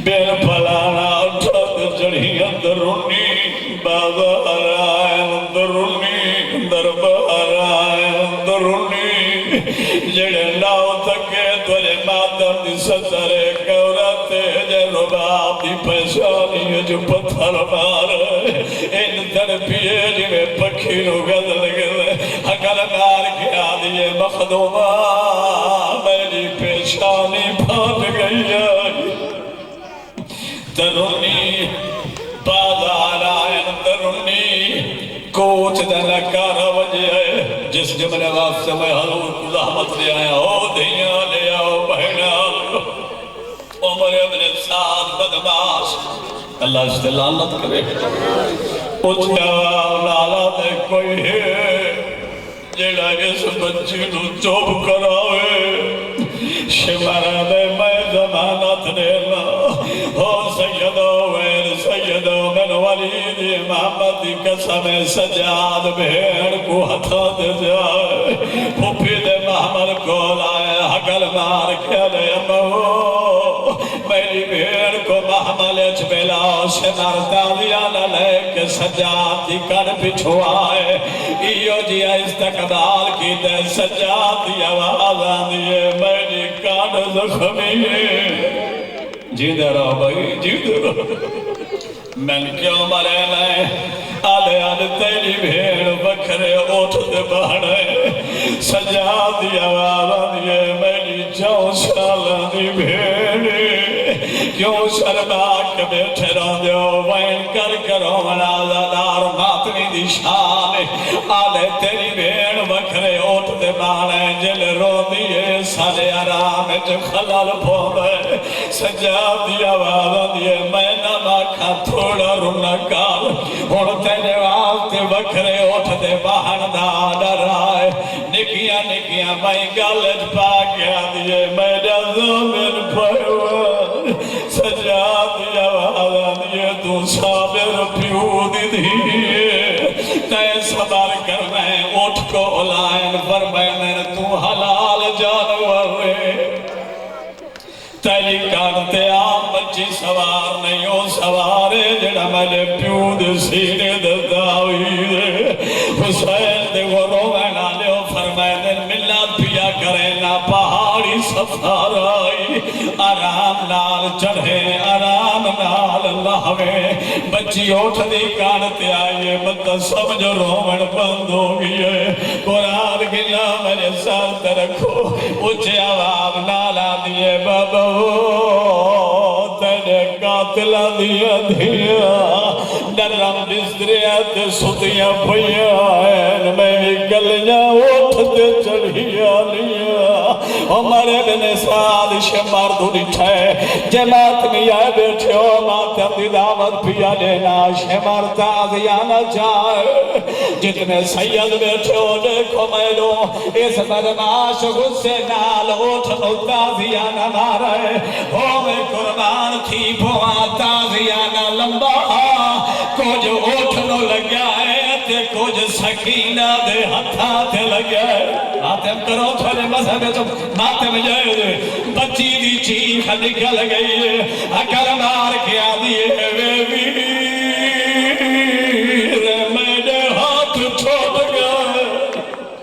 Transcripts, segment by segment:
بین پھلانا اٹھت چڑھی اندرونی بازار آئے اندرونی دربار آئے اندرونی جڑے لاؤ تکے تولے ماتم دی سترے گورتے جے رباب دی پیشانی جو پتھر مار ان تڑپیے جی میں پکھی نو گزل گئے اگر مار کے آدھیے مخدومہ میری پیشانی پھاٹ گئی ہے درونی بازار آئے درونی کوچ دلکارا وجہ جس جملے واسطے میں حضور کو زحمت لے آیا ہو دھیاں لے آؤ بہنا عمر ابن سعد بدماش اللہ اس سے لعنت کرے اچھا لالا دے کوئی ہے جیڑا اس بچی نو چوب کراوے شمارا دے میں زمانت دینا ہو سیدو ویر سیدو من ولید محمد دی قسم سجاد بھیڑ کو ہتھا دے جائے پھوپی دے محمد کو لائے حقل مار کے لے امو میری بھیڑ کو محمل اچھبیلا شمار تاویانا لے کے سجاد دی کر پچھو آئے ایو جی استقبال کی تے سجاد دی آواز آنیے میری کان زخمی جیدے رہو بھائی جیدے رہو میں کیوں مرے میں آدھے آدھے تیری بھیڑ بکھرے اوٹھ دے بہنے سجاد دی آواز آنیے میری جاؤ شالا دی بھیڑ کیوں شرما کے بیٹھے رہو دیو وین کر کرو منازدار ماتنی دی شان آلے تیری بھیڑ بکھرے اوٹ دے بانے جل رو دیئے سارے آرام جو خلال پھوڑے سجاد دی آواز دیئے میں نما کھا تھوڑا رونا کار اور تیرے واسطے بکھرے اوٹ دے باہن دا ڈر آئے نکیاں نکیاں میں گالج پا گیا دیئے میں جزمین پھوڑے سجاد دی آواز دیئے تو صابر پیو دی دیئے تے صبر کر میں اٹھ کو علائن فرمائنے تو حلال جانور رہے تیری کارتے آم بچی سوار نہیں ہو سوارے جڑا ملے پیو دی سینے دے داوی دے حسین دے وہ روینا لے ہو فرمائنے ملت پیا کرے نا پہاڑی سفار آئی آرام نال چڑھے آرام نال لہوے بچی اٹھ دی کانتے آئیے مطلب سمجھو رومن بند ہو گئے قرآن کی نام میرے ساتھ رکھو اچھے عوام نالا دیئے بابا تیرے قاتلہ دیا دیا نرم بستریت ستیاں پھیائیں میں بھی گلیاں اٹھ دے چڑھیا لیا عمر ابن سعد شمار دھوڑی ٹھے جماعت میں آئے بیٹھے ہو ماتم دی دعوت پیا لینا شمار تازیانا چاہے جتنے سید بیٹھے ہو دیکھو میں لو اس بدماش غصے نال اٹھنو تازیانا مارے ہو میں قربان تھی بھوان تازیانا لمبا کچھ اٹھنو لگا ہے تے کچھ سکینہ دے ہتھا تے لگا ہے ماتم کرو تھوڑے مذہب تو ماتم جائے بچی دی چیخ نکل گئی ہے اکر مار کے آدھیے وے ویر میرے ہاتھ چھوڑ گئے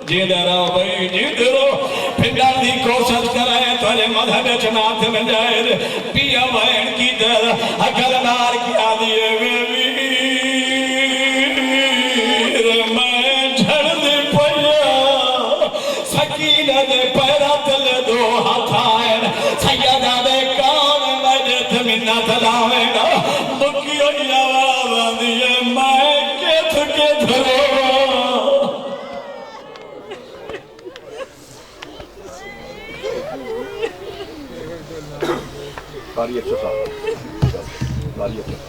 جیدے رہو بھائی جیدے رہو پھر دی کوشش کرائے تھوڑے مذہب جماعت میں جائے پیا وین کی در اکر مار کے آدھیے وے ویر میں جھڑ دی پیا سکینہ دے پیرا تلے دو ہاتھ آئین سیدہ دے کان مجھت منت لاوے گا مکی ہوئی آواز دیئے میں کیت کیت رو باری اچھا صاحب باری اچھا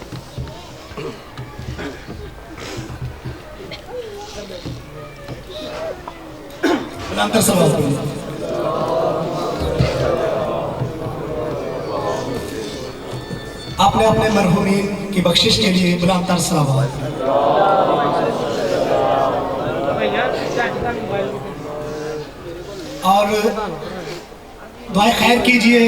بلانتر سوال آپ نے اپنے مرحومین کی بخشش کے لیے بلانتر سوال اور دعائے خیر کیجئے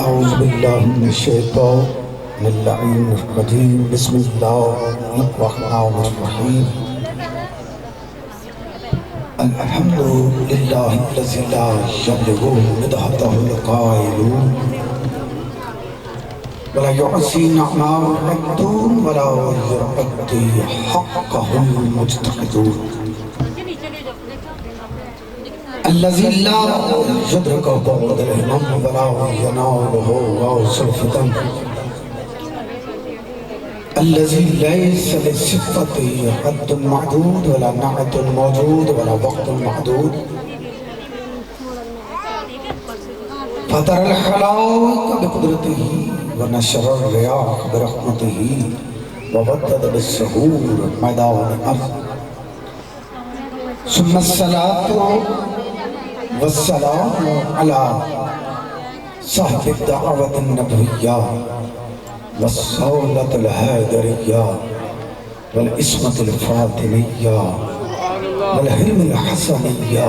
أعوذ بالله من الشيطان اللعين الرجيم بسم الله الرحمن الرحيم الحمد لله الذي لا يبلغ مدحته القائلون ولا يعصي نعمه الرد ولا يؤدي حقه المجتهدون الذي لا يدركه بعد الهمم ولا يناله غوص الفتن الذي ليس لصفته حد معدود ولا نعت موجود ولا وقت محدود فطر الخلائق بقدرته ونشر الرياح برحمته وودد بالسهول ميدان الأرض ثم الصلاة والسلام على صاحب الدعوة النبوية والصولة الهادرية والإسمة الفاطمية والحلم الحسنية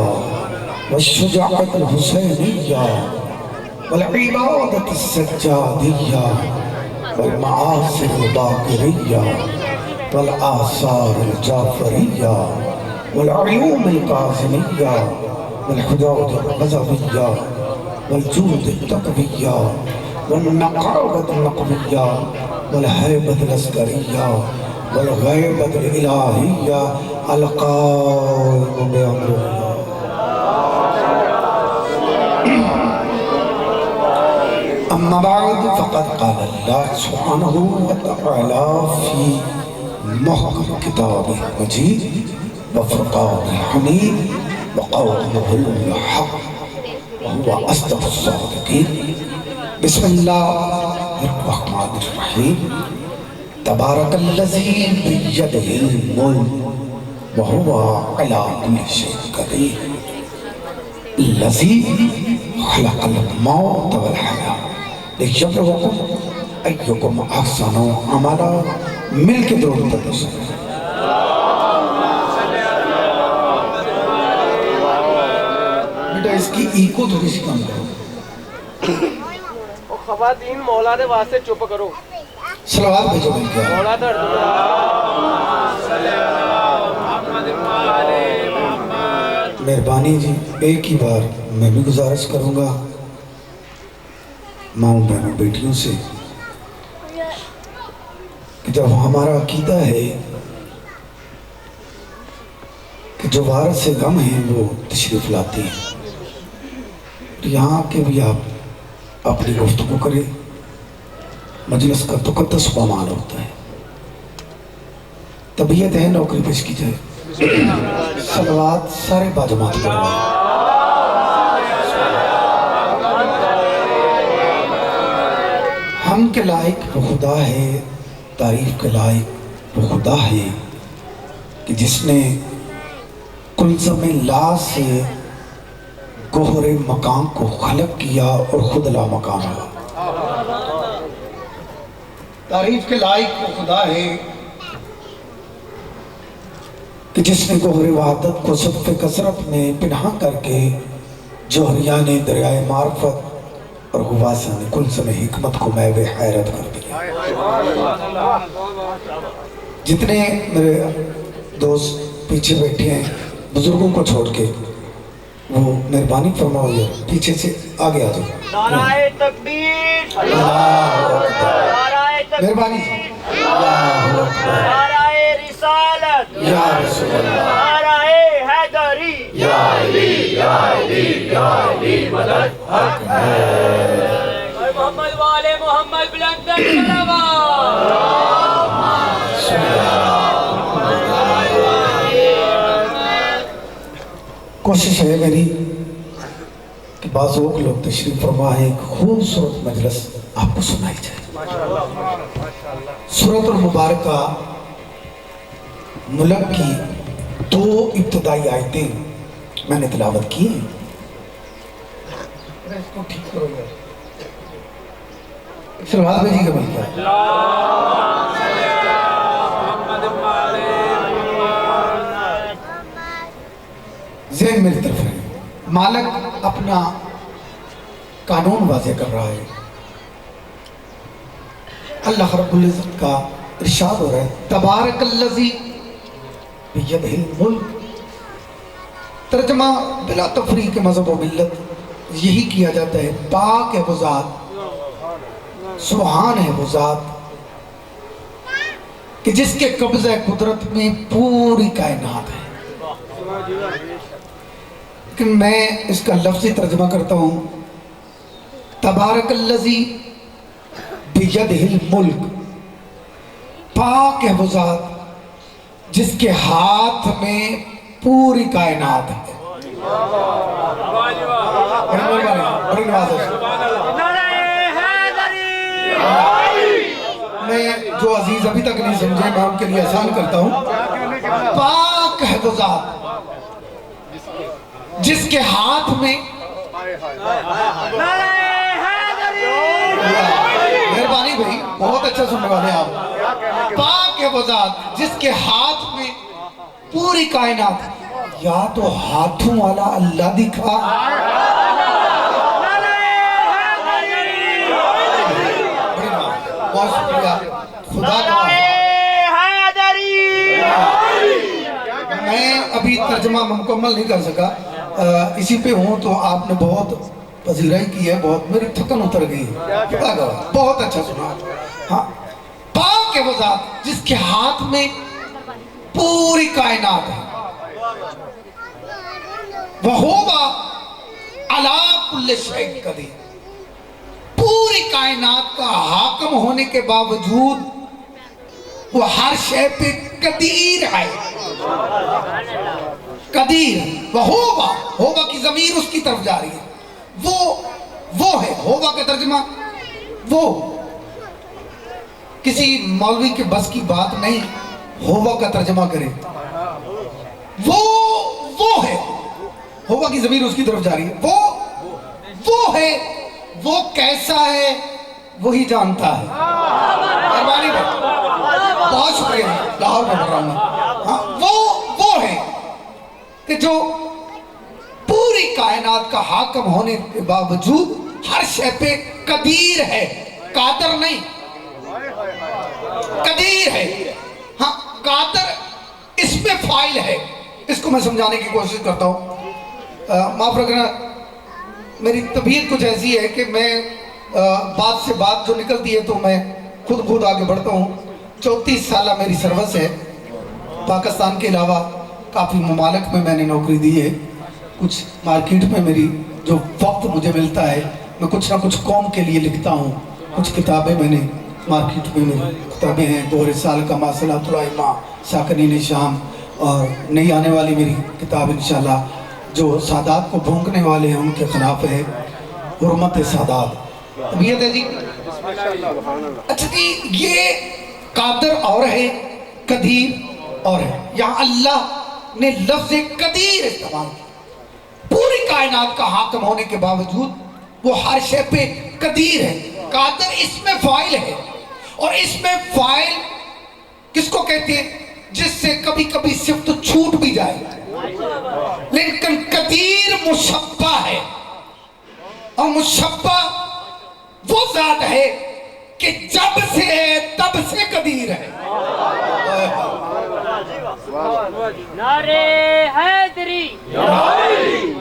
والشجاعة الحسينية والعبادة السجادية والمعاصي الباقرية والآثار الجعفرية والعلوم القاسمية والحدود الغزوية والجود التقوية والنقاوة النقوية والهيبة العسكرية والغيبة الإلهية القائم بأمر الله. أما بعد فقد قال الله سبحانه وتعالى في محكم كتابه المجيد وفرقانه الحميد وقوله الحق وهو أصدق الصادقين بسم الله الرحمن الرحيم تبارك الذي بيده الملك وهو على كل شيء قدير الذي خلق الموت والحياة ليبلوكم أيكم أحسن عملا مل کے درود پڑھو بیٹا اس کی ایکو تھوڑی سی کم کرو خواتین مولا دے واسطے چپ کرو صلوات بھیجو مل کے مولا درد مہربانی جی ایک ہی بار میں بھی گزارش کروں گا ماؤں بہنوں بیٹیوں سے کہ جب ہمارا عقیدہ ہے کہ جو وارث سے غم ہیں وہ تشریف لاتے ہیں، تو یہاں کے بھی آپ اپنی گفتگو کریں، مجلس کا تقدس و امان ہوتا ہے، طبیعت ہے نوکری پیش کی جائے، صلوات سارے باجماعت کروائیں۔ ہم کے لائق وہ خدا ہے، تعریف کے لائق وہ خدا ہے کہ جس نے کلزم لا سے گوہر مقام کو خلق کیا اور خود لا مقام ہوا۔ تعریف کے لائق وہ خدا ہے کہ جس نے گوہر وحدت کو صدف کثرت میں پنہا کر کے جوہریان دریائے معرفت اور غواسان کلزم حکمت کو میوہ حیرت کر دیا۔ جتنے میرے دوست پیچھے بیٹھے ہیں بزرگوں کو چھوڑ کے وہ مہربانی فرماؤ یہ پیچھے سے آگے آ جاؤ۔ نعرہ تکبیر، اللہ اکبر، نعرہ تکبیر، مہربانی جی، اللہ اکبر، نعرہ رسالت، یا رسول اللہ، نعرہ حیدری، یا علی یا علی یا علی مدد حق ہے۔ اور محمد والے محمد بلندر صلوات۔ کوشش ہے میری کہ بعض لوگ تشریف فرما ہے ایک خوبصورت مجلس آپ کو سنائی جائے۔ سورۃ المبارکہ ملک کی 2 ابتدائی آیتیں میں نے تلاوت کی ہیں۔ اس کو ٹھیک کرو گے سلوات بھیجی کے بل کیا ذہن میری طرف ہے۔ مالک اپنا قانون واضح کر رہا ہے۔ اللہ رب العزت کا ارشاد ہو رہا ہے تبارک الذی بیدہ الملک۔ ترجمہ بلا تفریق مذہب و ملت یہی کیا جاتا ہے، پاک ہے وہ ذات، سبحان ہے وہ ذات کہ جس کے قبضہ قدرت میں پوری کائنات ہے۔ لیکن میں اس کا لفظی ترجمہ کرتا ہوں تبارک الذی بیدہ الملک، پاک ہے وہ ذات جس کے ہاتھ میں پوری کائنات ہے۔ بڑی نوازش میں جو عزیز ابھی تک نہیں سمجھے میں ان کے لیے آسان کرتا ہوں۔ پاک ہے وہ ذات جس کے ہاتھ میں، مہربانی بھائی بہت اچھا سننے والے آپ، پاک ہے وہ ذات جس کے ہاتھ میں پوری کائنات۔ یا تو ہاتھوں والا اللہ دکھا، بہت شکریہ خدا کا۔ میں ابھی ترجمہ مکمل نہیں کر سکا، اسی پہ ہوں تو آپ نے بہت پذیرائی کی ہے، بہت میری تھکن اتر گئی ہے، خدا کا بہت اچھا سنا۔ ہاں پاک ہے وہ ذات جس کے ہاتھ میں پوری کائنات ہے، وَهُوَ عَلَىٰ كُلِّ شَيْءٍ قَدِيرٌ، پوری کائنات کا حاکم ہونے کے باوجود وہ ہر شے پہ قدیر ہے۔ قدیر وَهُوَ، ہوبا کی ضمیر اس کی طرف جا رہی ہے، وہ ہے، ہوبا کا ترجمہ وہ، کسی مولوی کے بس کی بات نہیں ہوبا کا ترجمہ کرے، وہ ہے، ہوبا کی ضمیر اس کی طرف جا رہی ہے، وہ ہے، وہ کیسا ہے وہی جانتا ہے۔ مہربانی بھائی بہت شکریہ، لاہور میں پڑھ رہا ہوں۔ ہاں وہ ہے کہ جو پوری کائنات کا حاکم ہونے کے باوجود ہر شے پہ قدیر ہے، قادر نہیں، قدیر ہے۔ ہاں قادر اس میں فائل ہے، اس کو میں سمجھانے کی کوشش کرتا ہوں۔ معاف رکھنا میری طبیعت کچھ ایسی ہے کہ میں بات سے بات جو نکلتی ہے تو میں خود آگے بڑھتا ہوں. 34 سالہ میری سروس ہے. پاکستان کے علاوہ کافی ممالک میں نے نوکری دی ہے. کچھ مارکیٹ میں میری جو وقت مجھے ملتا ہے میں کچھ نہ کچھ قوم کے لیے لکھتا ہوں. کچھ کتابیں میں نے مارکیٹ میں میری کتابیں ہیں. 2 رسال کا ماصلات الائمہ، ساکنین شام، اور نئی آنے والی میری کتاب انشاءاللہ جو سادات کو بھونکنے والے ہیں ان کے خلاف ہے، حرمت سادات. طبیعت ہے جی. اچھا جی، یہ قادر اور ہے، قدیر اور ہے. یہاں اللہ نے لفظ قدیر استعمال کیا. پوری کائنات کا حاکم ہونے کے باوجود وہ ہر شے پہ قدیر ہے. قادر اس میں فاعل ہے، اور اس میں فاعل کس کو کہتے ہیں؟ جس سے کبھی کبھی صفت چھوٹ بھی جائے. لیکن قدیر مشبہ ہے، اور مشبہ وہ ذات ہے کہ جب سے ہے تب سے قدیر ہے. نعرے حیدری.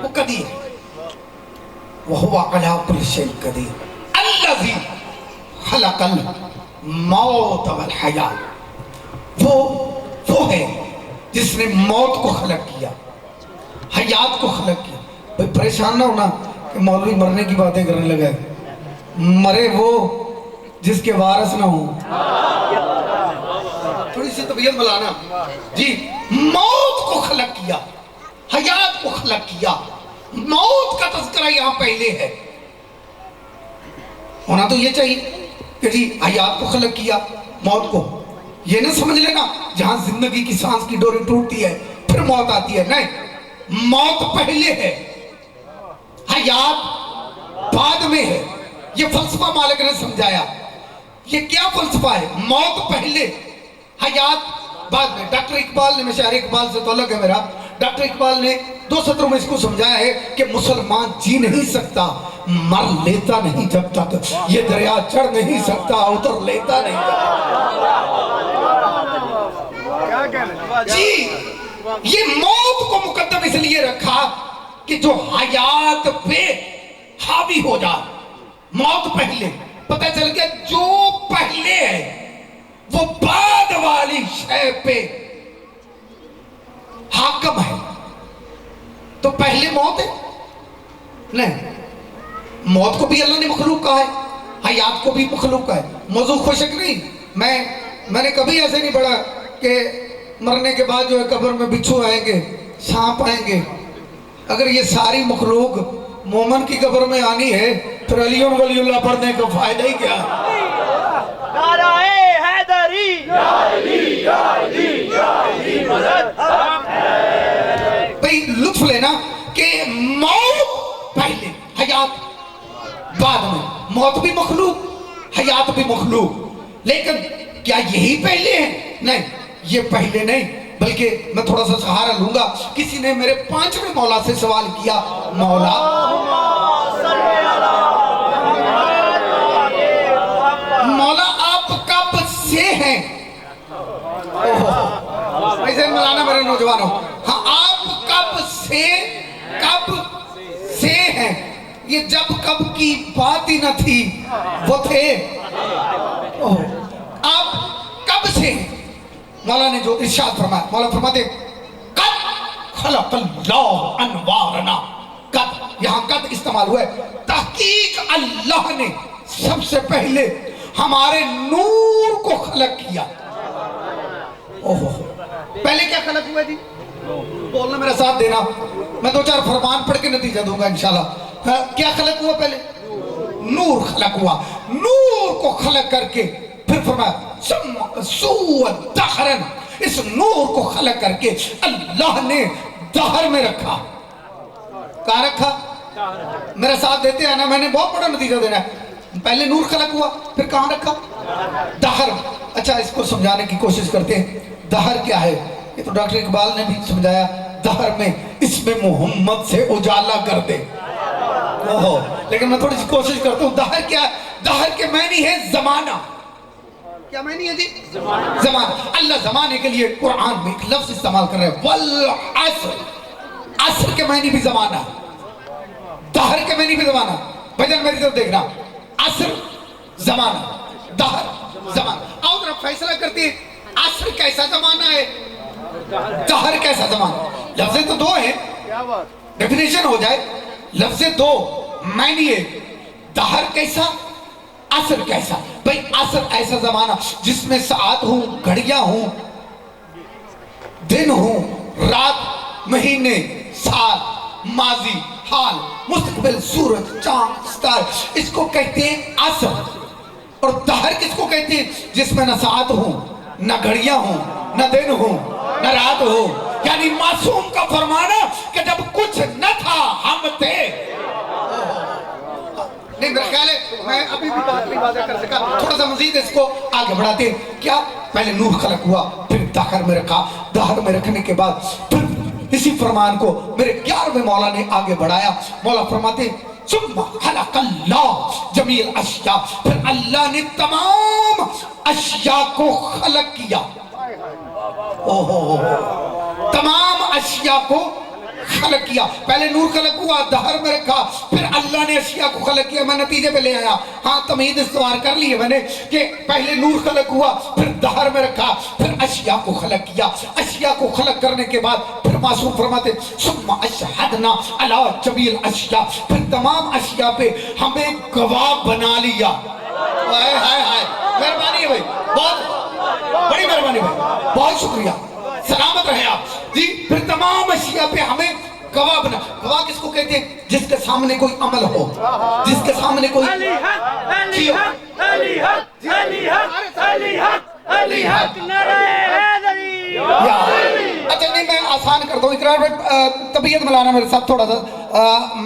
وہ قدیر ہے. وَهُوَ عَلَىٰ كُلِّ شَيْءٍ قَدِيرٌ الَّذِي خَلَقَ الْمَوْتَ وَالْحَيَاةَ. وہ ہے جس نے موت کو خلق کیا، حیات کو خلق کیا. بھئی پریشان نہ ہونا کہ مولوی مرنے کی باتیں کرنے لگا ہے. مرے وہ جس کے وارث نہ ہوں. تھوڑی سی طبیعت ملانا جی. موت کو خلق کیا، حیات کو خلق کیا. موت کا تذکرہ یہاں پہلے ہے. ہونا تو یہ چاہیے کہ جی حیات کو خلق کیا، موت کو. یہ نہ سمجھ لینا جہاں زندگی کی سانس کی ڈوری ٹوٹتی ہے پھر موت آتی ہے. نہیں، موت پہلے ہے، حیات بعد میں ہے. یہ فلسفہ مالک نے سمجھایا. یہ کیا فلسفہ ہے؟ موت پہلے، حیات بعد میں. ڈاکٹر اقبال نے، میں شاعر اقبال سے تعلق ہے میرا، ڈاکٹر اقبال نے 2 سطروں میں اس کو سمجھایا ہے کہ مسلمان جی نہیں سکتا مر لیتا نہیں جب تک یہ دریا چڑھ نہیں سکتا اتر لیتا نہیں جی. یہ موت کو مقدم اس لیے رکھا کہ جو حیات پہ حاوی ہو جائے. موت پہلے، پتہ چل گیا جو پہلے ہے وہ بعد والی شے پہ حاکم ہے. تو پہلے موت ہے؟ نہیں، موت کو بھی اللہ نے مخلوق کہا ہے، حیات کو بھی مخلوق کہا ہے. موضوع خوشک نہیں. میں نے کبھی ایسے نہیں پڑھا کہ مرنے کے بعد جو ہے قبر میں بچھو آئیں گے، سانپ آئیں گے. اگر یہ ساری مخلوق مومن کی قبر میں آنی ہے پھر علی ولی اللہ پڑھنے کا فائدہ ہی کیا؟ نعرہ حیدری. بھئی لطف لینا کہ موت پہلے، حیات بعد میں. موت بھی مخلوق، حیات بھی مخلوق. لیکن کیا یہی پہلے ہیں؟ نہیں، یہ پہلے نہیں. بلکہ میں تھوڑا سا سہارا لوں گا. کسی نے میرے 5ویں مولا سے سوال کیا، مولا آپ کب سے ہیں؟ ایسے ملانا میرے نوجوانوں. ہاں، آپ کب سے ہیں؟ یہ جب کب کی بات ہی نہ تھی، وہ تھے. آپ کب سے ہیں؟ مولا نے جو ارشاد فرمایا، مولا فرماتے قد خلق اللہ انوارنا. قد، یہاں قد استعمال ہوا ہے. تحقیق اللہ نے سب سے پہلے ہمارے نور کو خلق کیا. پہلے کیا خلق ہوا جی؟ بولنا میرا ساتھ دینا. میں 2-4 فرمان پڑھ کے نتیجہ دوں گا انشاءاللہ. کیا خلق ہوا پہلے؟ نور خلق ہوا. نور کو خلق کر کے پھر فرمایا سوء دہرن. اس نور کو خلق کر کے اللہ نے دہر میں رکھا. کہاں رکھا؟ میرا ساتھ دیتے ہیں نا. میں نے بہت بڑا نتیجہ دینا ہے. پہلے نور خلق ہوا، پھر کہاں رکھا؟ دہر. اچھا، اس کو سمجھانے کی کوشش کرتے ہیں. دہر کیا ہے؟ یہ تو ڈاکٹر اقبال نے بھی سمجھایا. دہر میں اس میں محمد سے اجالا کر دے. لیکن میں تھوڑی سی کوشش کرتا ہوں. دہر کیا ہے؟ دہر کے معنی ہے زمانہ. کیا معنی ہے جی؟ زمانہ. اللہ زمانے کے لیے قرآن میں ایک لفظ استعمال کر رہے ہیں، والعصر. عصر کے معنی بھی زمانہ. دہر کے معنی پہ زمانہ، بھجن میری طرف دیکھنا، عصر زمانہ، دہر زمانہ. آؤ ذرا فیصلہ کرتے ہیں عصر کیسا زمانہ ہے، دہر کیسا زمانہ. لفظیں تو دو ہیں، ڈیفینیشن ہو جائے، لفظیں دو معنی ہے، دہر کیسا عصر کیسا. بھئی عصر ایسا زمانہ جس میں ساعت ہوں، گھڑیاں ہوں، دن ہوں، رات، مہینے، سال، ماضی، حال، مستقبل، سورج، چاند، ستارے، اس کو کہتے ہیں عصر. اور دہر کس کو کہتے ہیں؟ جس میں نہ ساعت ہوں، نہ گھڑیاں ہوں، نہ دن ہوں، نہ رات ہوں. یعنی معصوم کا فرمانا کہ جب کچھ نہ تھا ہم تھے. نہیں میرا خیال ہے میں ابھی بھی بات نہیں واضح کر سکا، تھوڑا سا مزید اس کو آگے بڑھاتے ہیں. کیا پہلے نور خلق ہوا، پھر دہر میں رکھا، دہر میں رکھنے کے بعد پھر اسی فرمان کو میرے 11ویں مولا نے آگے بڑھایا. مولا فرماتے ثم خلق اللہ جمیع الاشیاء، پھر اللہ نے تمام اشیاء کو خلق کیا. تمام اشیاء کو خلق کیا. پہلے نور خلق ہوا، دہر میں رکھا، پھر اللہ نے اشیاء کو خلق کیا. میں نتیجے پہ لے آیا، ہاں تمہید استوار کر لی ہے میں نے کہ پہلے نور خلق ہوا، پھر دہر میں رکھا، پھر اشیاء کو خلق کیا. اشیاء کو خلق کرنے کے بعد پھر معصوم فرماتے ثم اشہدنا علی جمیع الاشیاء، پھر تمام اشیاء پہ ہمیں گواہ بنا لیا. مہربانی ہے بھائی، بہت بڑی مہربانی بھائی، بہت شکریہ، سلامت رہے آپ جی. پھر تمام اشیاء پہ ہمیں گواہ بنا. گواہ کس کو کہتے ہیں؟ جس کے سامنے کوئی عمل ہو، جس کے سامنے کوئی اچھا نہیں میں آسان کرتا ہوں. اقرار بھائی طبیعت ملانا میرے ساتھ تھوڑا سا،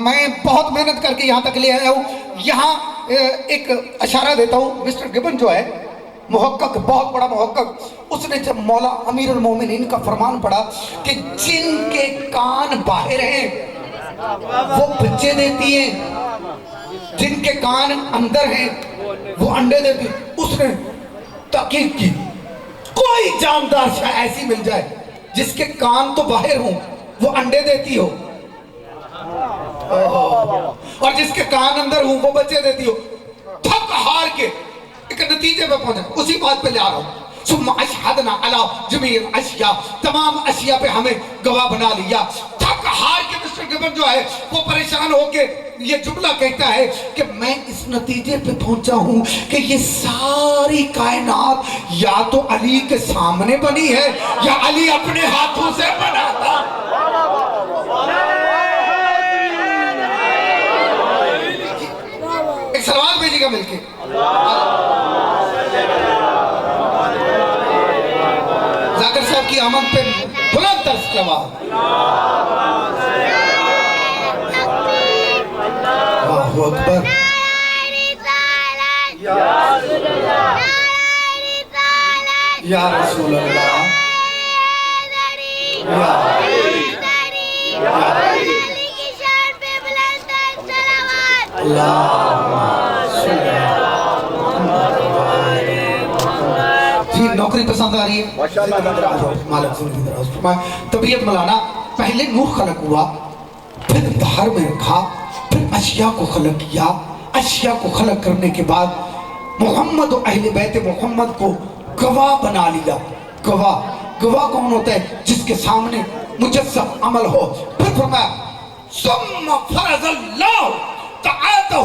میں بہت محنت کر کے یہاں تک لے آیا ہوں. یہاں ایک اشارہ دیتا ہوں. مسٹر گبن جو ہے محقق، بہت بڑا محقق، اس نے جب مولا امیر المومنین کا فرمان پڑھا کہ جن کے کان باہر ہیں وہ بچے دیتی ہیں، جن کے کان اندر ہیں وہ انڈے دیتی ہیں، اس نے تحقیق کی کوئی جاندار شے ایسی مل جائے جس کے کان تو باہر ہوں وہ انڈے دیتی ہو اور جس کے کان اندر ہوں وہ بچے دیتی ہو. تھک ہار کے ایک نتیجے پہ پہنچا، اسی بات پہ لے آ رہا ہوں. ثم اشہدنا علی جمیع الاشیاء، تمام اشیاء پہ ہمیں گواہ بنا لیا. تھک ہار کے مسٹر گبن جو ہے وہ پریشان ہو کے یہ جملہ کہتا ہے کہ میں اس نتیجے پہ پہنچا ہوں کہ یہ ساری کائنات یا تو علی کے سامنے بنی ہے یا علی اپنے ہاتھوں سے بنا تھا. ایک سلوات بھیجی گا مل کے. ذاکر صاحب کی آمد پہ بلند ترس سلوات. اللہ اکبر. یا رسول اللہ، جی نوکری پسند آ رہی ہے؟ طبیعت ملانا. پہلے نور خلق ہوا، پھر دہر میں رکھا، پھر اشیاء کو خلق کیا. اشیاء کو خلق کرنے کے بعد محمد و اہل بیت محمد کو گواہ بنا لیا. گواہ کون ہوتا ہے؟ جس کے سامنے مجسم عمل ہو. پھر فرمایا ثم فرض اللہ تعاتہ